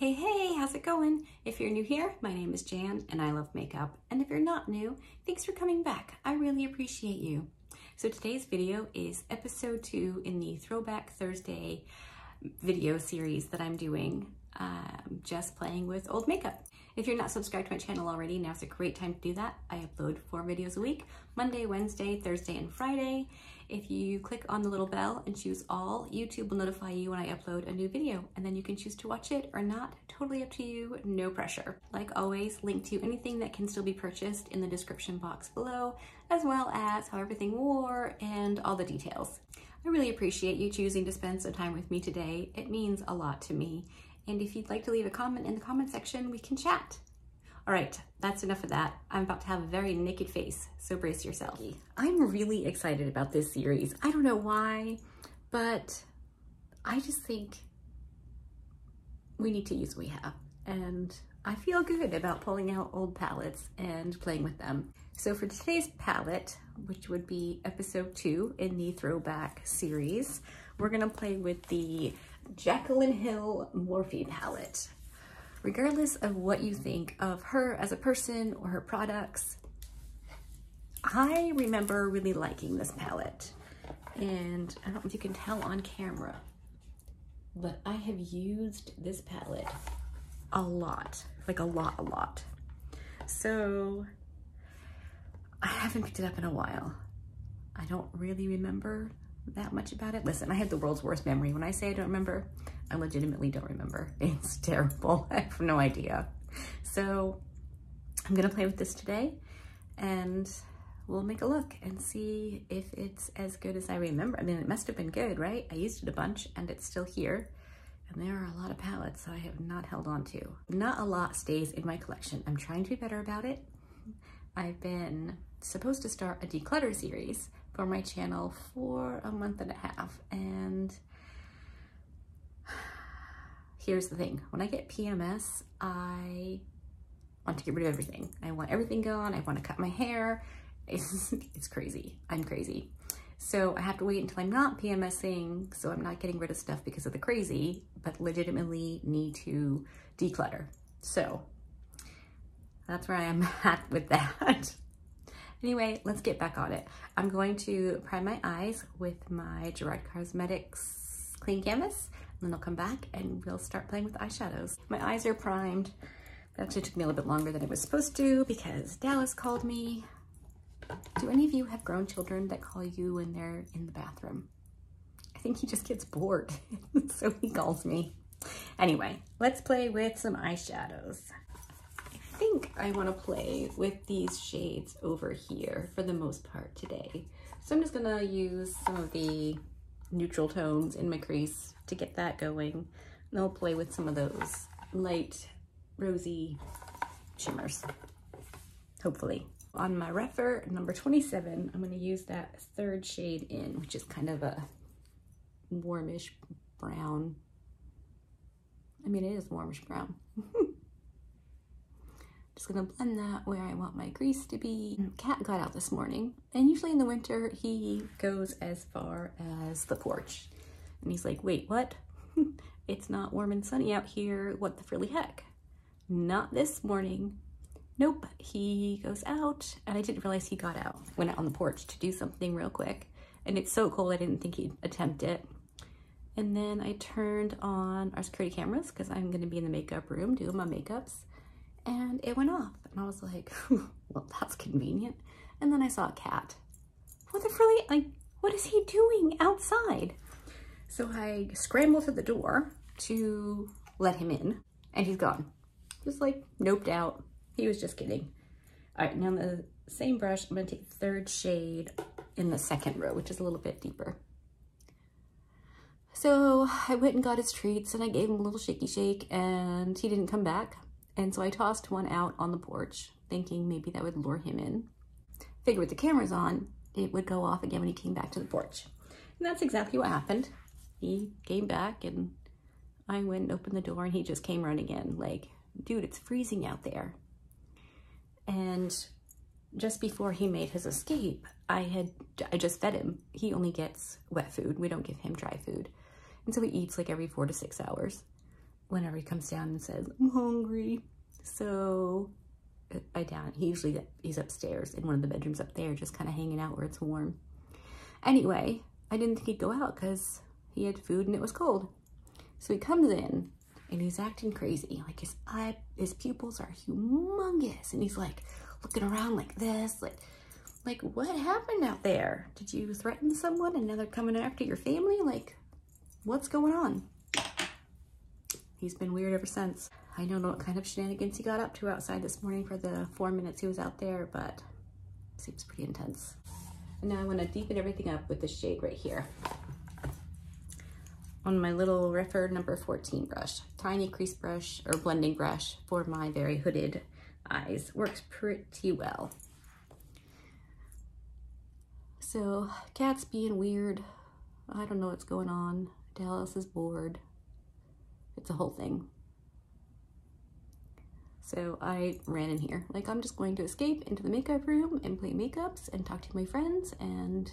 Hey, hey, how's it going? If you're new here, my name is Jan and I love makeup. And if you're not new, thanks for coming back. I really appreciate you. So today's video is episode 2 in the Throwback Thursday video series that I'm doing, just playing with old makeup. If you're not subscribed to my channel already, now's a great time to do that. I upload 4 videos a week, Monday, Wednesday, Thursday, and Friday. If you click on the little bell and choose all, YouTube will notify you when I upload a new video, and then you can choose to watch it or not. Totally up to you, no pressure. Like always, link to anything that can still be purchased in the description box below, as well as how everything wore and all the details. I really appreciate you choosing to spend some time with me today. It means a lot to me. And if you'd like to leave a comment in the comment section, we can chat. All right, that's enough of that. I'm about to have a very naked face, so brace yourself. I'm really excited about this series. I don't know why, but I just think we need to use what we have. And I feel good about pulling out old palettes and playing with them. So for today's palette, which would be episode 2 in the Throwback series, we're gonna play with the Jacqueline Hill Morphe palette. Regardless of what you think of her as a person or her products, I remember really liking this palette. And I don't know if you can tell on camera, but I have used this palette a lot, like a lot. So I haven't picked it up in a while. I don't really remember that much about it. Listen, I have the world's worst memory. When I say I don't remember, I legitimately don't remember. It's terrible. I have no idea. So I'm gonna play with this today and we'll make a look and see if it's as good as I remember. I mean, it must have been good, right? I used it a bunch and it's still here. And there are a lot of palettes I have not held on to. Not a lot stays in my collection. I'm trying to be better about it. I've been supposed to start a declutter series for my channel for a month and a half. And here's the thing, when I get PMS, I want to get rid of everything. I want everything gone. I want to cut my hair. It's crazy. I'm crazy. So I have to wait until I'm not PMSing, so I'm not getting rid of stuff because of the crazy, but legitimately need to declutter. So that's where I am at with that. Anyway, let's get back on it. I'm going to prime my eyes with my Gerard Cosmetics Clean Canvas, and then I'll come back and we'll start playing with eyeshadows. My eyes are primed. That actually took me a little bit longer than it was supposed to because Dallas called me. Do any of you have grown children that call you when they're in the bathroom? I think he just gets bored, so he calls me. Anyway, let's play with some eyeshadows. I think I want to play with these shades over here for the most part today. So I'm just gonna use some of the neutral tones in my crease to get that going. And I'll play with some of those light, rosy shimmers, hopefully. On my Rephr number 27, I'm gonna use that third shade in, which is kind of a warmish brown. I mean, it is warmish brown. Just gonna blend that where I want my crease to be. Cat got out this morning, and usually in the winter, he goes as far as the porch. And he's like, wait, what? It's not warm and sunny out here, what the frilly heck? Not this morning. Nope, he goes out, and I didn't realize he got out. Went out on the porch to do something real quick, and it's so cold I didn't think he'd attempt it. And then I turned on our security cameras because I'm gonna be in the makeup room doing my makeups, and it went off. And I was like, well, that's convenient. And then I saw a cat. What the frilly, like, what is he doing outside? So I scrambled to the door to let him in, and he's gone. Just like noped out. He was just kidding. All right, now the same brush, I'm gonna take the third shade in the second row, which is a little bit deeper. So I went and got his treats and I gave him a little shaky shake and he didn't come back. And so I tossed one out on the porch, thinking maybe that would lure him in. Figured with the cameras on, it would go off again when he came back to the porch. And that's exactly what happened. He came back and I went and opened the door and he just came running in like, dude, it's freezing out there. And just before he made his escape, I just fed him. He only gets wet food. We don't give him dry food. And so he eats like every 4 to 6 hours. whenever he comes down and says, I'm hungry. So he's upstairs in one of the bedrooms up there, just kind of hanging out where it's warm. Anyway, I didn't think he'd go out because he had food and it was cold. So he comes in and he's acting crazy. Like his pupils are humongous. And he's like looking around like this, like what happened out there? Did you threaten someone and now they're coming after your family? Like, what's going on? He's been weird ever since. I don't know what kind of shenanigans he got up to outside this morning for the 4 minutes he was out there, but it seems pretty intense. And now I want to deepen everything up with this shade right here. On my little Rephr number 14 brush. Tiny crease brush or blending brush for my very hooded eyes. Works pretty well. So, cat's being weird. I don't know what's going on. Dallas is bored. It's a whole thing. So I ran in here. Like, I'm just going to escape into the makeup room and play makeups and talk to my friends, and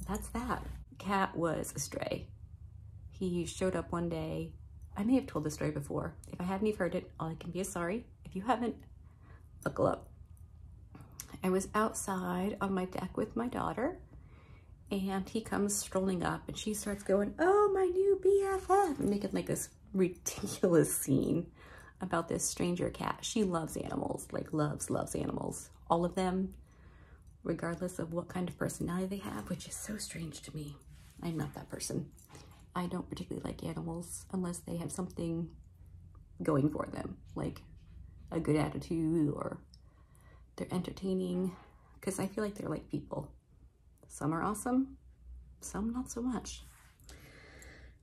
that's that. Cat was a stray. He showed up one day. I may have told this story before. If I haven't, you've heard it. All I can be is sorry. If you haven't, buckle up. I was outside on my deck with my daughter, and he comes strolling up, and she starts going, oh, my new BFF, and making like this ridiculous scene about this stranger cat. She loves animals, like loves animals. All of them, regardless of what kind of personality they have, which is so strange to me. I'm not that person. I don't particularly like animals unless they have something going for them, like a good attitude or they're entertaining, because I feel like they're like people. Some are awesome, some not so much.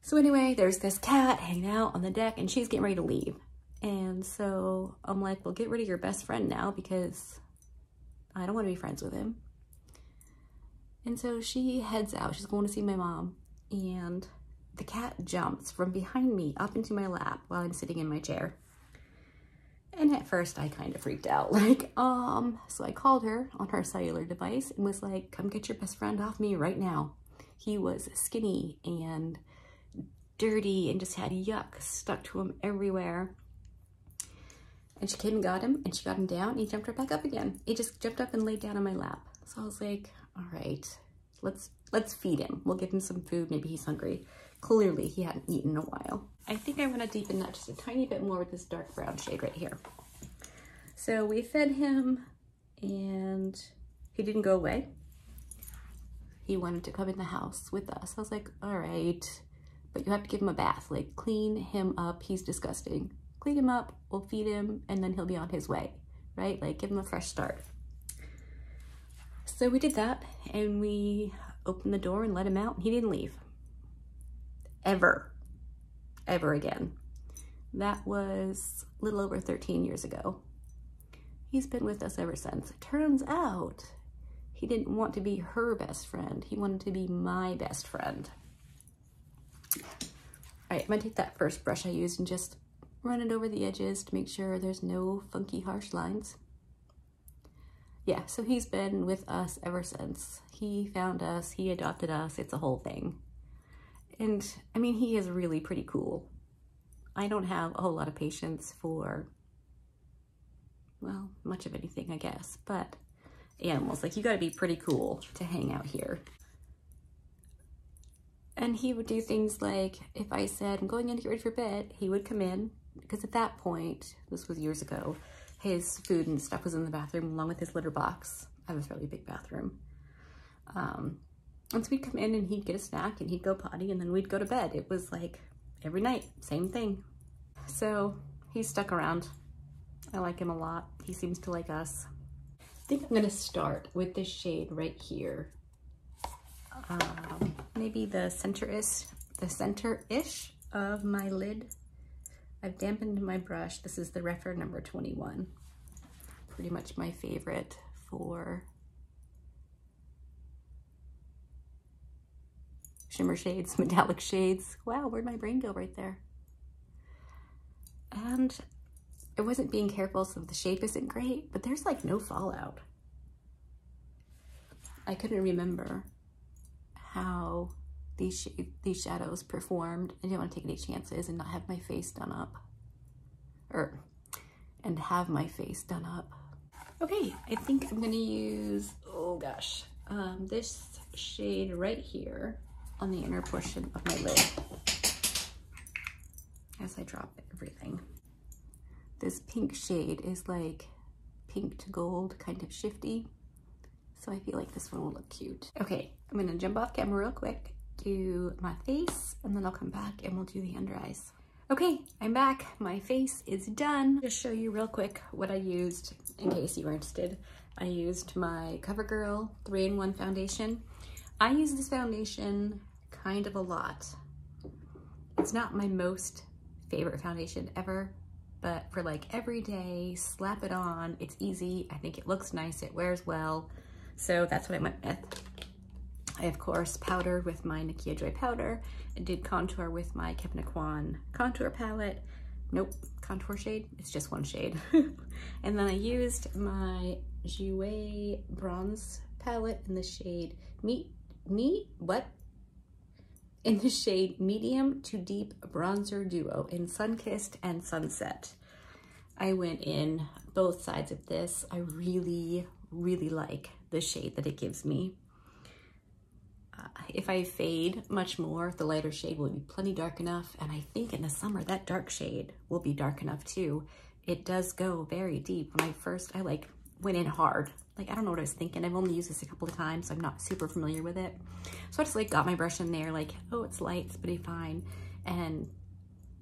So anyway, there's this cat hanging out on the deck and she's getting ready to leave. And so I'm like, well, get rid of your best friend now because I don't want to be friends with him. And so she heads out. She's going to see my mom. And the cat jumps from behind me up into my lap while I'm sitting in my chair. And at first I kind of freaked out. Like, so I called her on her cellular device and was like, come get your best friend off me right now. He was skinny and dirty and just had yuck stuck to him everywhere. And she came and got him, and she got him down, and he jumped right back up again. He just jumped up and laid down on my lap. So I was like, all right, let's feed him. We'll give him some food. Maybe he's hungry. Clearly, he hadn't eaten in a while. I think I want to deepen that just a tiny bit more with this dark brown shade right here. So we fed him, and he didn't go away. He wanted to come in the house with us. I was like, all right, but you have to give him a bath. Like, clean him up. He's disgusting. Clean him up, we'll feed him, and then he'll be on his way, right? Like, give him a fresh start. So we did that, and we opened the door and let him out, and he didn't leave. Ever again. That was a little over 13 years ago. He's been with us ever since. It turns out he didn't want to be her best friend. He wanted to be my best friend. All right, I'm gonna take that first brush I used and just run it over the edges to make sure there's no funky harsh lines. Yeah, so he's been with us ever since. He found us, he adopted us, it's a whole thing. And I mean, he is really pretty cool. I don't have a whole lot of patience for, well, much of anything, I guess, but animals, like, you gotta be pretty cool to hang out here. And he would do things like, if I said, I'm going in to get ready for bed, he would come in, because at that point, this was years ago, his food and stuff was in the bathroom along with his litter box. I have a fairly big bathroom. And so we'd come in and he'd get a snack and he'd go potty and then we'd go to bed. It was like every night, same thing. So he's stuck around. I like him a lot. He seems to like us. I think I'm gonna start with this shade right here. Maybe the center-ish of my lid. I've dampened my brush. This is the Rephr number 21. Pretty much my favorite for shimmer shades, metallic shades. Wow, where'd my brain go right there? And I wasn't being careful, so the shape isn't great, but there's like no fallout. I couldn't remember how these shadows performed. I didn't want to take any chances and not have my face done up. And have my face done up. Okay, I think I'm gonna use, oh gosh, this shade right here on the inner portion of my lid as I drop everything. This pink shade is like pink to gold, kind of shifty. So I feel like this one will look cute. Okay, I'm gonna jump off camera real quick, do my face, and then I'll come back and we'll do the under eyes. Okay, I'm back. My face is done. Just show you real quick what I used in case you were interested. I used my CoverGirl 3-in-1 foundation. I use this foundation kind of a lot. It's not my most favorite foundation ever, but for like every day, slap it on, it's easy. I think it looks nice, it wears well. So that's what I went with. I, of course, powdered with my Nakia Joy powder. I did contour with my Kevin Aquan contour palette. Nope, contour shade, it's just one shade. And then I used my Jouer bronze palette in the shade in the shade Medium to Deep Bronzer Duo in Sunkissed and Sunset. I went in both sides of this. I really, really like the shade that it gives me. If I fade much more, the lighter shade will be plenty dark enough, and I think in the summer that dark shade will be dark enough too. It does go very deep. When I like went in hard. Like, I don't know what I was thinking. I've only used this a couple of times, so I'm not super familiar with it. So I just like got my brush in there, like, oh, it's light, it's pretty fine. And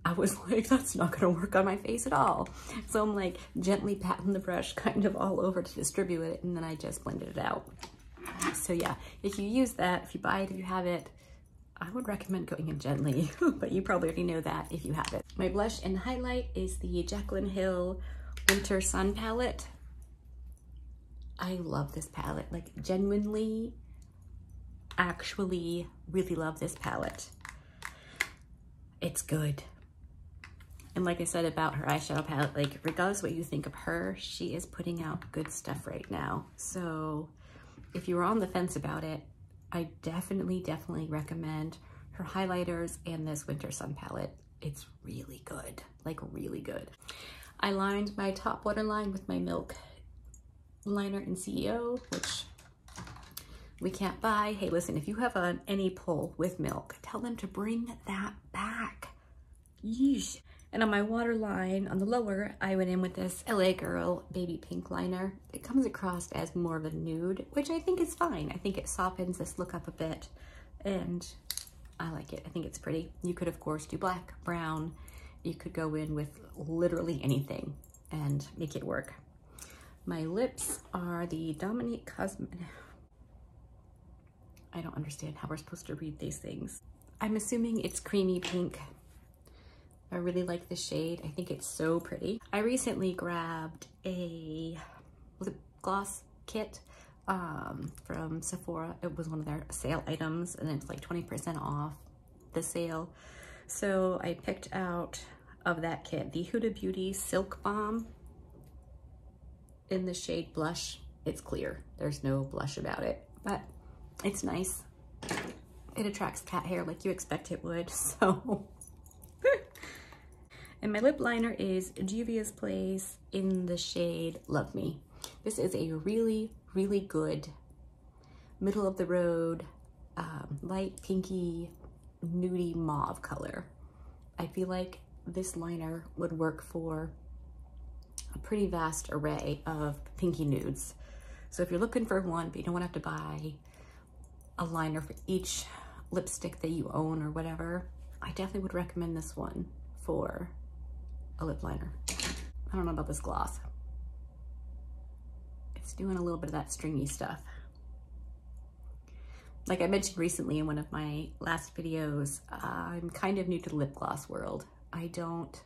I was like, that's not gonna work on my face at all. So I'm like gently patting the brush kind of all over to distribute it, and then I just blended it out. So yeah, if you use that, if you buy it, if you have it, I would recommend going in gently, but you probably already know that if you have it. My blush and highlight is the Jacqueline Hill Winter Sun palette. I love this palette, like genuinely, actually really love this palette. It's good. And like I said about her eyeshadow palette, like regardless of what you think of her, she is putting out good stuff right now. So if you were on the fence about it, I definitely recommend her highlighters and this Winter Sun palette. It's really good, like really good. I lined my top waterline with my Milk liner in CEO, which we can't buy. Hey, listen, if you have any pull with Milk, tell them to bring that back. Yeesh. And on my waterline on the lower, I went in with this LA Girl baby pink liner. It comes across as more of a nude, which I think is fine. I think it softens this look up a bit, and I like it. I think it's pretty. You could, of course, do black, brown. You could go in with literally anything and make it work. My lips are the Dominique Cosmetics. I don't understand how we're supposed to read these things. I'm assuming it's creamy pink. I really like the shade. I think it's so pretty. I recently grabbed a lip gloss kit from Sephora. It was one of their sale items, and it's like 20% off the sale. So I picked out of that kit the Huda Beauty Silk Balm in the shade Blush. It's clear. There's no blush about it, but it's nice. It attracts cat hair like you expect it would, so. And my lip liner is Juvia's Place in the shade Love Me. This is a really, really good middle of the road, light pinky, nudie mauve color. I feel like this liner would work for a pretty vast array of pinky nudes. So if you're looking for one, but you don't want to have to buy a liner for each lipstick that you own or whatever, I definitely would recommend this one for a lip liner. I don't know about this gloss. It's doing a little bit of that stringy stuff. Like I mentioned recently in one of my last videos, I'm kind of new to the lip gloss world. I don't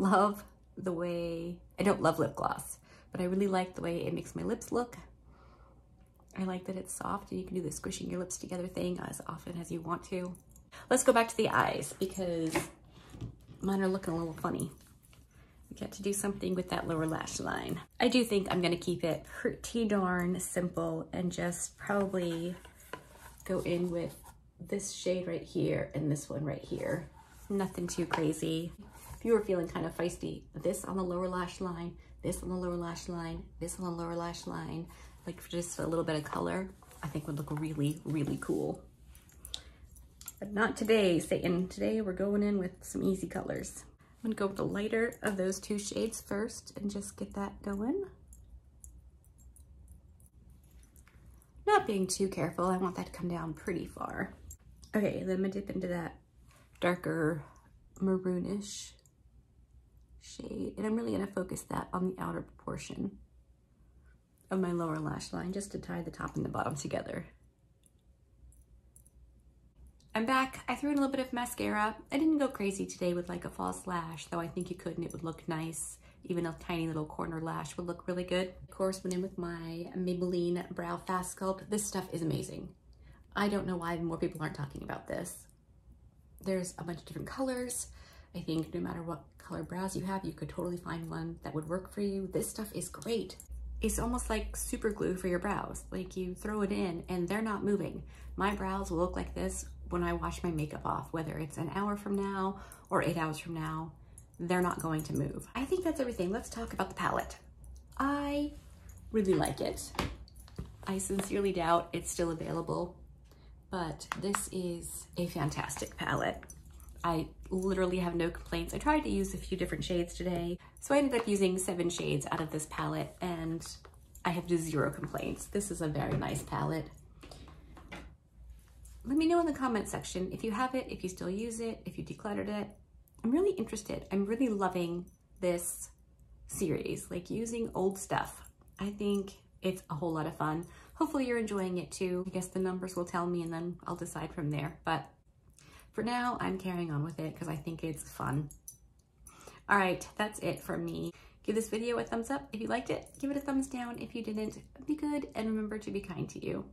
love lip gloss, but I really like the way it makes my lips look. I like that it's soft and you can do the squishing your lips together thing as often as you want to. Let's go back to the eyes because mine are looking a little funny. We got to do something with that lower lash line. I do think I'm gonna keep it pretty darn simple and just probably go in with this shade right here and this one right here. Nothing too crazy. If you were feeling kind of feisty, this on the lower lash line, this on the lower lash line, this on the lower lash line, like for just a little bit of color, I think would look really, really cool. But not today, Satan. Today we're going in with some easy colors. I'm gonna go with the lighter of those two shades first and just get that going. Not being too careful, I want that to come down pretty far. Okay, then I'm gonna dip into that darker maroonish shade, and I'm really gonna focus that on the outer portion of my lower lash line just to tie the top and the bottom together. I'm back. I threw in a little bit of mascara. I didn't go crazy today with like a false lash, though I think you could and it would look nice. Even a tiny little corner lash would look really good. Of course, went in with my Maybelline Brow Fast Sculpt. This stuff is amazing. I don't know why more people aren't talking about this. There's a bunch of different colors. I think no matter what color brows you have, you could totally find one that would work for you. This stuff is great. It's almost like super glue for your brows. Like you throw it in and they're not moving. My brows will look like this when I wash my makeup off, whether it's an hour from now or 8 hours from now, they're not going to move. I think that's everything. Let's talk about the palette. I really like it. I sincerely doubt it's still available, but this is a fantastic palette. I literally have no complaints. I tried to use a few different shades today, so I ended up using 7 shades out of this palette, and I have 0 complaints. This is a very nice palette. Let me know in the comment section if you have it, if you still use it, if you decluttered it. I'm really interested. I'm really loving this series, like using old stuff. I think it's a whole lot of fun. Hopefully you're enjoying it too. I guess the numbers will tell me and then I'll decide from there. But for now, I'm carrying on with it because I think it's fun. All right, that's it from me. Give this video a thumbs up if you liked it. Give it a thumbs down if you didn't. Be good and remember to be kind to you.